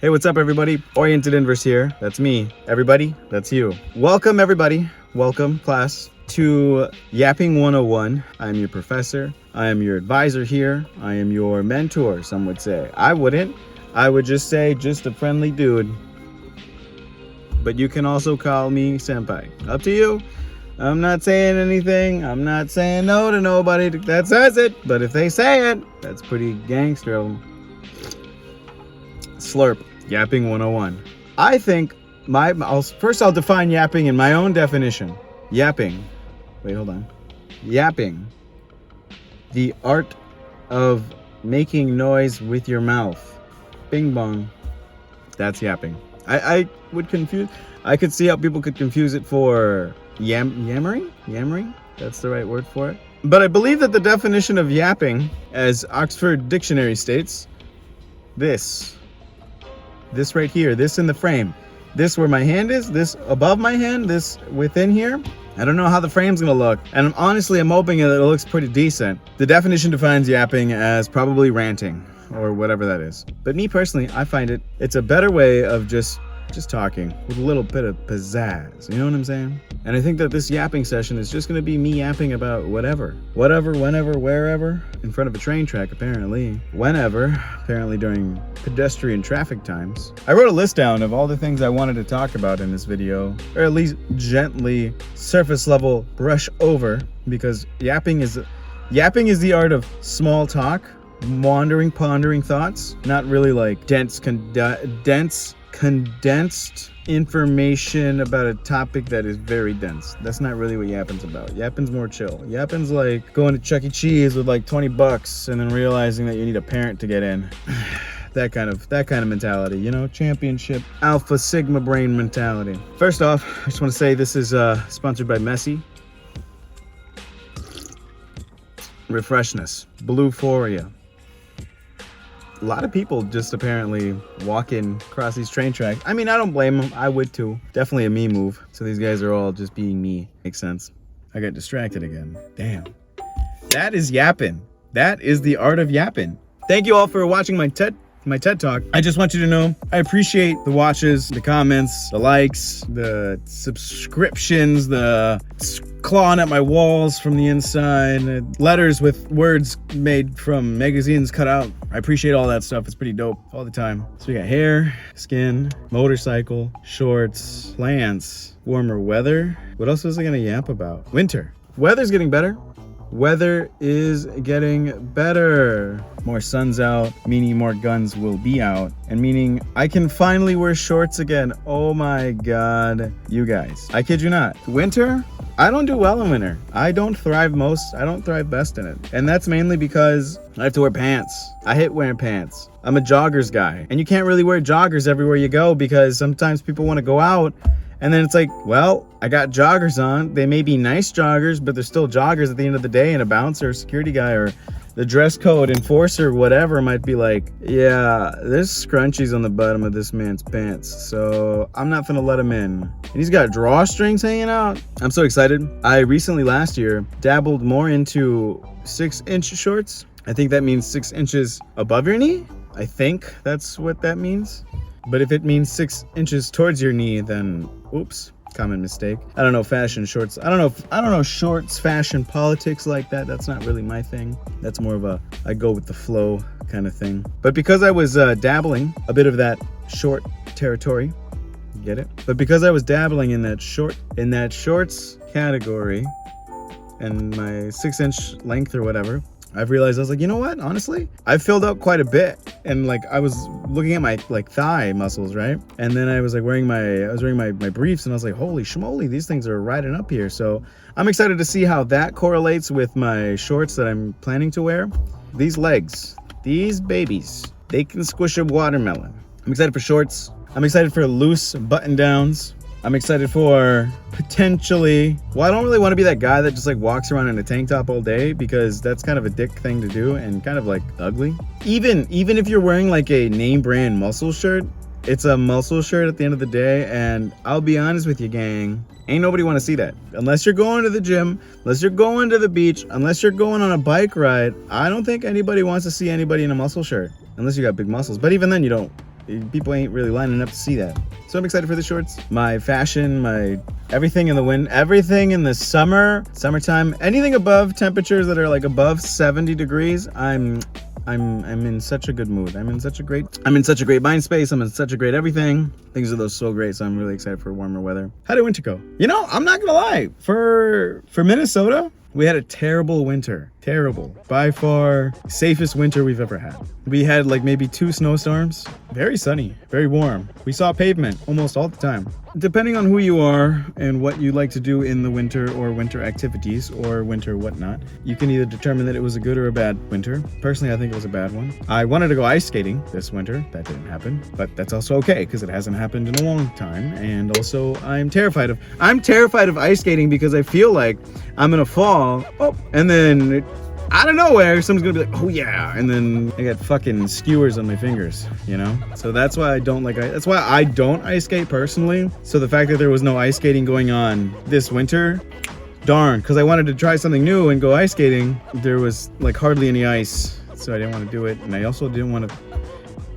Hey, what's up, everybody? Oriented Inverse here. That's me. Everybody, that's you. Welcome, everybody. Welcome, class, to Yapping 101. I'm your professor. I am your advisor here. I am your mentor, some would say. I wouldn't. I would just say just a friendly dude. But you can also call me senpai. Up to you. I'm not saying anything. I'm not saying no to nobody that says it. But if they say it, that's pretty gangster of them. Slurp. Yapping 101. I think I'll define yapping in my own definition. Yapping. Wait, hold on. Yapping. The art of making noise with your mouth. Bing bong. That's yapping. I would confuse. I could see how people could confuse it for yammering? Yammering? That's the right word for it. But I believe that the definition of yapping, as Oxford Dictionary states, this right here, this in the frame, this where my hand is, this above my hand, this within here. I don't know how the frame's gonna look, and I'm hoping that it looks pretty decent. The definition defines yapping as probably ranting or whatever that is. But me personally, I find it's a better way of just talking with a little bit of pizzazz, you know what I'm saying? And I think that this yapping session is just gonna be me yapping about whatever, whenever, wherever, in front of a train track apparently, apparently during pedestrian traffic times. I wrote a list down of all the things I wanted to talk about in this video, or at least gently surface level brush over, because yapping is the art of small talk, wandering, pondering thoughts, not really like dense condensed information about a topic that is very dense. That's not really what yapping's about. Yapping's more chill. Yapping's like going to Chuck E. Cheese with like $20 and then realizing that you need a parent to get in. that kind of mentality, you know, championship alpha sigma brain mentality. First off, I just want to say this is sponsored by Messi. Refreshness, Bluephoria. A lot of people just apparently walking across these train tracks. I mean, I don't blame them. I would too. Definitely a me move. So these guys are all just being me. Makes sense. I got distracted again. Damn. That is yapping. That is the art of yapping. Thank you all for watching my TED Talk. I just want you to know, I appreciate the watches, the comments, the likes, the subscriptions, the clawing at my walls from the inside, letters with words made from magazines cut out. I appreciate all that stuff. It's pretty dope all the time. So we got hair, skin, motorcycle, shorts, plants, warmer weather. What else was I gonna yap about? Winter. Weather's getting better. Weather is getting better. More sun's out, meaning more guns will be out, and meaning I can finally wear shorts again. Oh my God, you guys. I kid you not. Winter, I don't do well in winter. I don't thrive best in it. And that's mainly because I have to wear pants. I hate wearing pants. I'm a joggers guy. And you can't really wear joggers everywhere you go because sometimes people want to go out and then it's like, well, I got joggers on. They may be nice joggers, but they're still joggers at the end of the day, and a bouncer, security guy, or the dress code enforcer, whatever, might be like, yeah, there's scrunchies on the bottom of this man's pants, so I'm not gonna let him in. And he's got drawstrings hanging out. I'm so excited. I recently, last year, dabbled more into 6-inch shorts. I think that means 6 inches above your knee. I think that's what that means. But if it means 6 inches towards your knee, then oops, common mistake. I don't know fashion shorts. I don't know shorts, fashion, politics like that. That's not really my thing. That's more of I go with the flow kind of thing. But because I was dabbling a bit of that short territory, get it? But because I was dabbling in that shorts category and my 6-inch length or whatever, I've realized I was like, you know what? Honestly, I filled up quite a bit, and like I was looking at my like thigh muscles, right? And then I was wearing my briefs, and I was like, holy schmoly, these things are riding up here. So I'm excited to see how that correlates with my shorts that I'm planning to wear. These legs, these babies, they can squish a watermelon. I'm excited for shorts. I'm excited for loose button downs. I'm excited for potentially, well, I don't really want to be that guy that just like walks around in a tank top all day, because that's kind of a dick thing to do and kind of like ugly. Even if you're wearing like a name brand muscle shirt, it's a muscle shirt at the end of the day. And I'll be honest with you, gang, ain't nobody want to see that. Unless you're going to the gym, unless you're going to the beach, unless you're going on a bike ride, I don't think anybody wants to see anybody in a muscle shirt, unless you got big muscles. But even then, you don't people ain't really lining up to see that. So I'm excited for the shorts. My fashion, my everything in the wind, everything in the summertime, anything above temperatures that are like above 70 degrees, I'm in such a good mood. I'm in such a great mind space. I'm in such a great everything. Things are so great, so I'm really excited for warmer weather. How did winter go? You know, I'm not gonna lie. For Minnesota, we had a terrible winter. Terrible. By far, safest winter we've ever had. We had like maybe 2 snowstorms. Very sunny, very warm. We saw pavement almost all the time. Depending on who you are and what you like to do in the winter or winter activities or winter whatnot, you can either determine that it was a good or a bad winter. Personally, I think it was a bad one. I wanted to go ice skating this winter. That didn't happen, but that's also okay because it hasn't happened in a long time. And also, I'm terrified of ice skating because I feel like I'm gonna fall. Oh, and then out of nowhere, someone's gonna be like, oh yeah, and then I got fucking skewers on my fingers, you know? So that's why I don't ice skate personally. So the fact that there was no ice skating going on this winter, darn, because I wanted to try something new and go ice skating, there was like hardly any ice, so I didn't want to do it. And I also didn't want to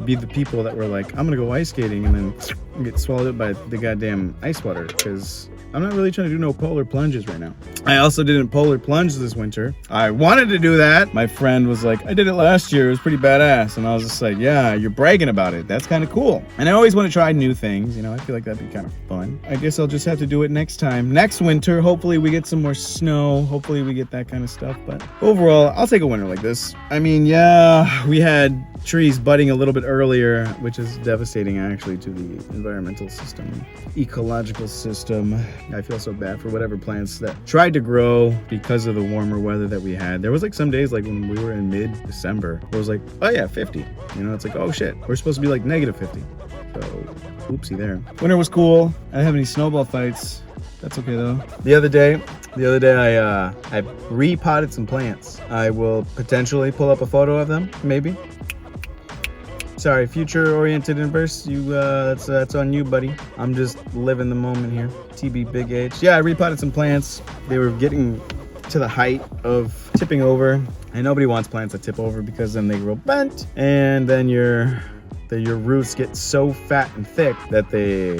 be the people that were like, I'm gonna go ice skating and then get swallowed up by the goddamn ice water, because I'm not really trying to do no polar plunges right now. I also didn't polar plunge this winter. I wanted to do that. My friend was like, I did it last year. It was pretty badass. And I was just like, yeah, you're bragging about it. That's kind of cool. And I always want to try new things. You know, I feel like that'd be kind of fun. I guess I'll just have to do it next time. Next winter, hopefully we get some more snow. Hopefully we get that kind of stuff. But overall, I'll take a winter like this. I mean, yeah, we had trees budding a little bit earlier, which is devastating actually to the environmental system, ecological system. I feel so bad for whatever plants that tried to grow because of the warmer weather that we had. There was like some days like when we were in mid-December, it was like, oh yeah, 50. You know, it's like, oh shit, we're supposed to be like negative 50. So, oopsie there. Winter was cool. I didn't have any snowball fights. That's okay though. The other day I repotted some plants. I will potentially pull up a photo of them, maybe. Sorry, future-oriented inverse. That's on you, buddy. I'm just living the moment here. TB Big H. Yeah, I repotted some plants. They were getting to the height of tipping over, and nobody wants plants that tip over because then they grow bent, and then your roots get so fat and thick that they,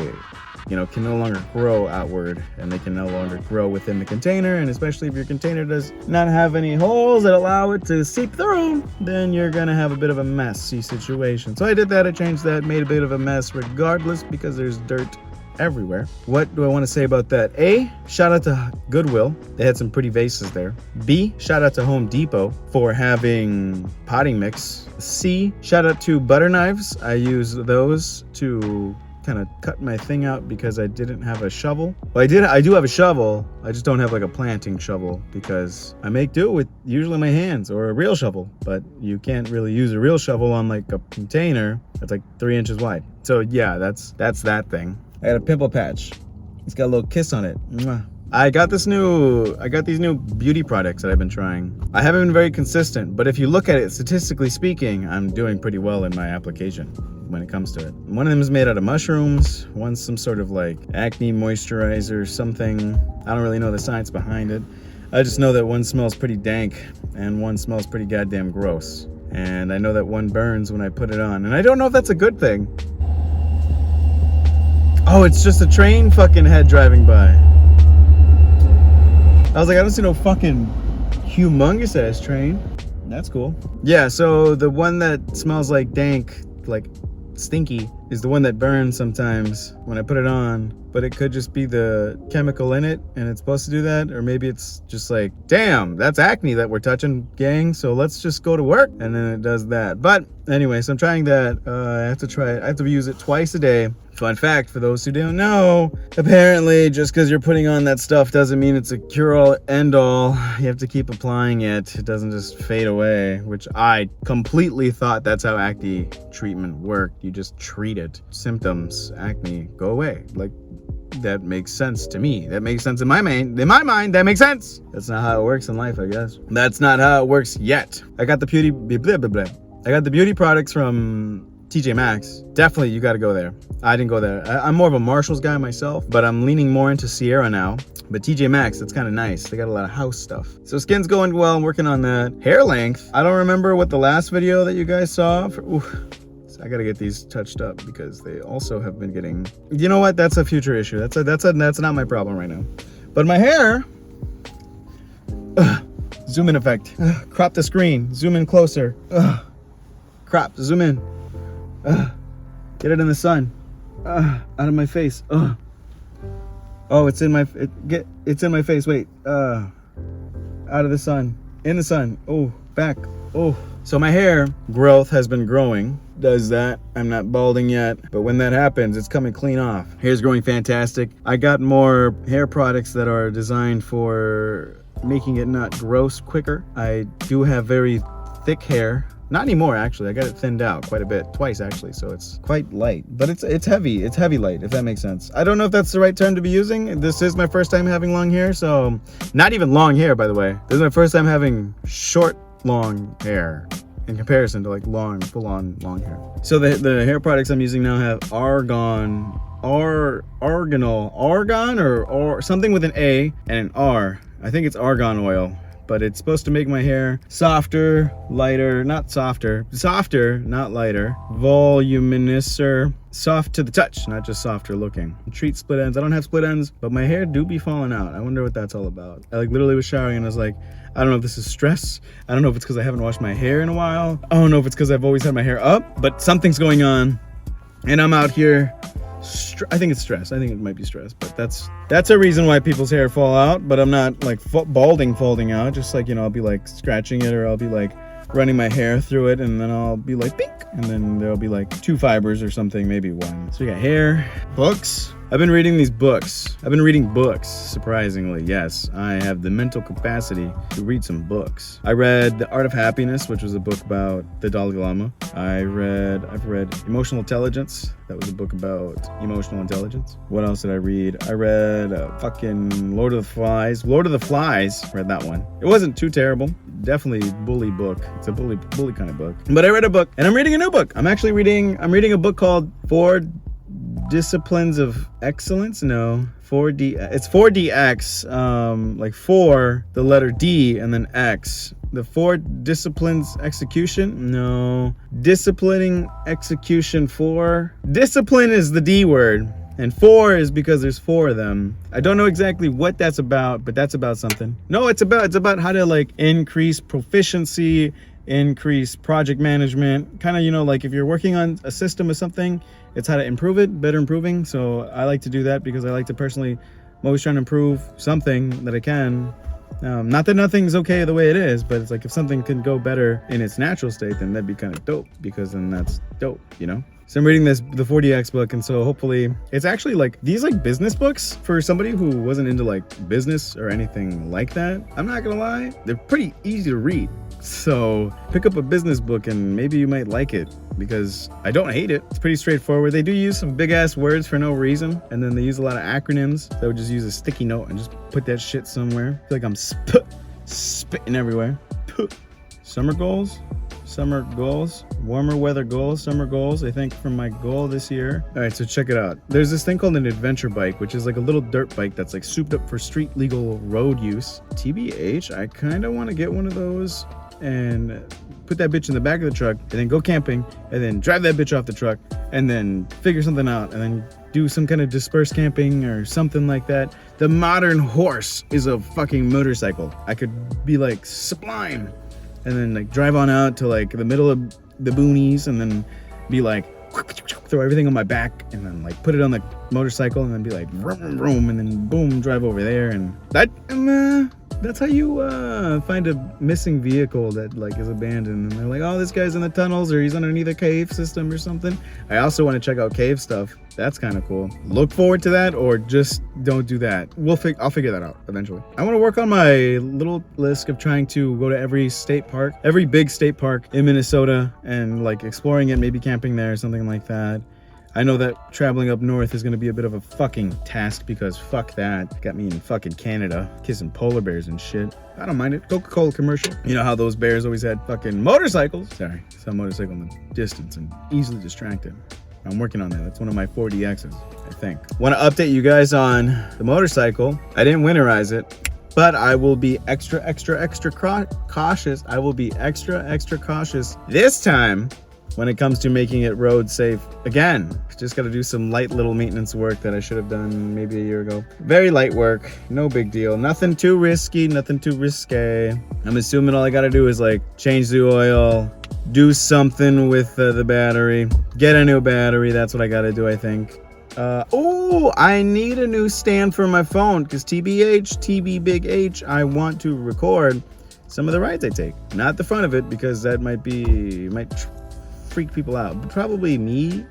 you know, can no longer grow outward, and they can no longer grow within the container. And especially if your container does not have any holes that allow it to seep through, then you're gonna have a bit of a messy situation. So I did that. I changed that, made a bit of a mess regardless because there's dirt everywhere. What do I want to say about that? A, shout out to Goodwill. They had some pretty vases there. B, shout out to Home Depot for having potting mix. C, shout out to butter knives. I use those to kind of cut my thing out because I didn't have a shovel. Well, I do have a shovel. I just don't have like a planting shovel because I make do with usually my hands or a real shovel, but you can't really use a real shovel on like a container that's like 3 inches wide. So yeah, that's that thing. I got a pimple patch. It's got a little kiss on it. Mwah. I got these new beauty products that I've been trying. I haven't been very consistent, but if you look at it, statistically speaking, I'm doing pretty well in my application when it comes to it. One of them is made out of mushrooms. One's some sort of like acne moisturizer, something. I don't really know the science behind it. I just know that one smells pretty dank and one smells pretty goddamn gross. And I know that one burns when I put it on. And I don't know if that's a good thing. Oh, it's just a train fucking head driving by. I was like, I don't see no fucking humongous ass train. That's cool. Yeah, so the one that smells like dank, like stinky, is the one that burns sometimes when I put it on. But it could just be the chemical in it and it's supposed to do that. Or maybe it's just like, damn, that's acne that we're touching, gang. So let's just go to work. And then it does that. But anyway, so I'm trying that. I have to use it twice a day. Fun fact for those who don't know, apparently just because you're putting on that stuff doesn't mean it's a cure-all, end-all. You have to keep applying it. It doesn't just fade away, which I completely thought that's how acne treatment worked. You just treat it. Symptoms, acne, go away. Like, that makes sense to me. That makes sense in my mind. In my mind, that makes sense. That's not how it works in life, I guess. That's not how it works yet. I got the beauty products from TJ Maxx. Definitely, you got to go there. I didn't go there. I'm more of a Marshalls guy myself, but I'm leaning more into Sierra now. But TJ Maxx, that's kind of nice. They got a lot of house stuff. So skin's going well. I'm working on that. Hair length. I don't remember what the last video that you guys saw. I gotta get these touched up because they also have been getting, you know what, that's a future issue. That's not my problem right now. But my hair, zoom in effect, crop the screen, zoom in closer, crop, zoom in, get it in the sun, out of my face, oh, it's in my face, wait, out of the sun, in the sun, oh, back, oh. So my hair growth has been growing. Does that? I'm not balding yet, but when that happens, it's coming clean off. Hair's growing fantastic. I got more hair products that are designed for making it not gross quicker. I do have very thick hair. Not anymore, actually. I got it thinned out quite a bit, twice actually, so it's quite light. But it's heavy. It's heavy light, if that makes sense. I don't know if that's the right term to be using. This is my first time having long hair, so not even long hair, by the way. This is my first time having short, long hair in comparison to like long, full-on long hair. So the hair products I'm using now have argan or something with an A and an R. I think it's argan oil, but it's supposed to make my hair softer, lighter, not lighter, voluminouser, soft to the touch, not just softer looking. Treat split ends. I don't have split ends, but my hair do be falling out. I wonder what that's all about. I like literally was showering and I was like, I don't know if this is stress. I don't know if it's because I haven't washed my hair in a while. I don't know if it's because I've always had my hair up, but something's going on and I'm out here. I think it's stress. I think it might be stress, but that's a reason why people's hair fall out, but I'm not like folding out. Just like, you know, I'll be like scratching it or I'll be like running my hair through it and then I'll be like pink and then there'll be like 2 fibers or something, maybe 1. So we got hair, books. I've been reading these books. I've been reading books, surprisingly. Yes, I have the mental capacity to read some books. I read The Art of Happiness, which was a book about the Dalai Lama. I've read Emotional Intelligence. That was a book about emotional intelligence. What else did I read? I read fucking Lord of the Flies. Lord of the Flies, read that one. It wasn't too terrible. Definitely bully book. It's a bully kind of book. But I read a book and I'm reading a new book. I'm reading a book called 4 Disciplines of Excellence. No, 4D. It's 4DX. Like 4, the letter D, and then X. The 4 disciplines execution. No, disciplining execution 4. Discipline is the D word, and 4 is because there's 4 of them. I don't know exactly what that's about, but that's about something. No, it's about how to like increase proficiency, increase project management, kind of, you know, like if you're working on a system or something, it's how to improve it, better improving. So I like to do that because I like to personally, I'm always trying to improve something that I can. Not that nothing's okay the way it is, but it's like if something can go better in its natural state, then that'd be kind of dope, because then that's dope, you know? So I'm reading the 4DX book, and so hopefully it's actually like these like business books for somebody who wasn't into like business or anything like that. I'm not gonna lie, they're pretty easy to read. So pick up a business book and maybe you might like it, because I don't hate it. It's pretty straightforward. They do use some big ass words for no reason, and then they use a lot of acronyms. So I would just use a sticky note and just put that shit somewhere. I feel like I'm spitting everywhere. Summer goals, warmer weather goals, summer goals, I think, from my goal this year. All right, so check it out. There's this thing called an adventure bike, which is like a little dirt bike that's like souped up for street legal road use. TBH, I kind of want to get one of those and put that bitch in the back of the truck and then go camping and then drive that bitch off the truck and then figure something out and then do some kind of dispersed camping or something like that. The modern horse is a fucking motorcycle. I could be like sublime and then like drive on out to like the middle of the boonies and then be like throw everything on my back and then like put it on the motorcycle and then be like vroom, vroom, vroom, and then boom, drive over there. And that's how you find a missing vehicle that like is abandoned, and they're like, oh, this guy's in the tunnels or he's underneath a cave system or something. I also want to check out cave stuff. That's kind of cool. Look forward to that, or just don't do that. I'll figure that out eventually. I want to work on my little list of trying to go to every big state park in Minnesota and like exploring it, maybe camping there or something like that. I know that traveling up north is going to be a bit of a fucking task, because fuck that. Got me in fucking Canada kissing polar bears and shit. I don't mind it. Coca-Cola commercial. You know how those bears always had fucking motorcycles? Sorry, saw a motorcycle in the distance and easily distracted. I'm working on that. That's one of my 4DXs, I think. Want to update you guys on the motorcycle. I didn't winterize it, but I will be extra cautious. I will be extra cautious this time when it comes to making it road safe. Again, just got to do some light little maintenance work that I should have done maybe a year ago. Very light work, no big deal. Nothing too risky, nothing too risque. I'm assuming all I got to do is like change the oil, do something with the battery, get a new battery. That's what I got to do, I think. Oh, I need a new stand for my phone because TB big H, I want to record some of the rides I take. Not the front of it because that might freak people out. But probably me.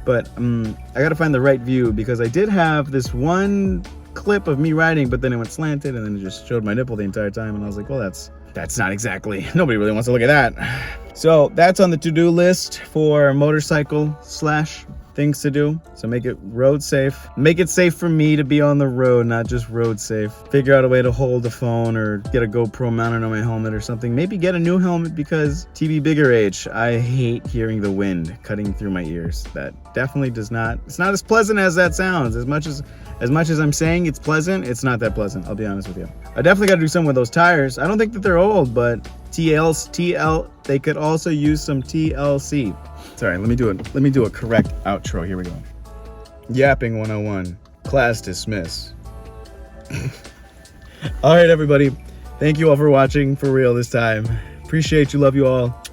But I got to find the right view because I did have this one clip of me riding, but then it went slanted and then it just showed my nipple the entire time. And I was like, well, that's not exactly, nobody really wants to look at that. So that's on the to-do list for motorcycle / things to do. So make it road safe. Make it safe for me to be on the road, not just road safe. Figure out a way to hold a phone or get a GoPro mounted on my helmet or something. Maybe get a new helmet because TB bigger H, I hate hearing the wind cutting through my ears. That definitely does not, it's not as pleasant as that sounds. As much as I'm saying it's pleasant, it's not that pleasant, I'll be honest with you. I definitely got to do something with those tires. I don't think that they're old, but they could also use some TLC. Sorry, let me do a correct outro. Here we go. Yapping 101. Class dismiss. All right, everybody. Thank you all for watching for real this time. Appreciate you. Love you all.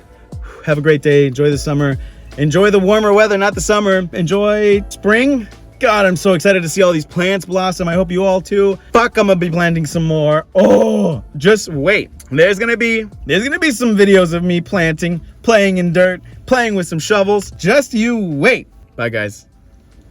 Have a great day. Enjoy the summer. Enjoy the warmer weather, not the summer. Enjoy spring. God, I'm so excited to see all these plants blossom. I hope you all too. Fuck, I'm gonna be planting some more. Oh, just wait. There's gonna be some videos of me planting, playing in dirt, playing with some shovels. Just you wait. Bye, guys.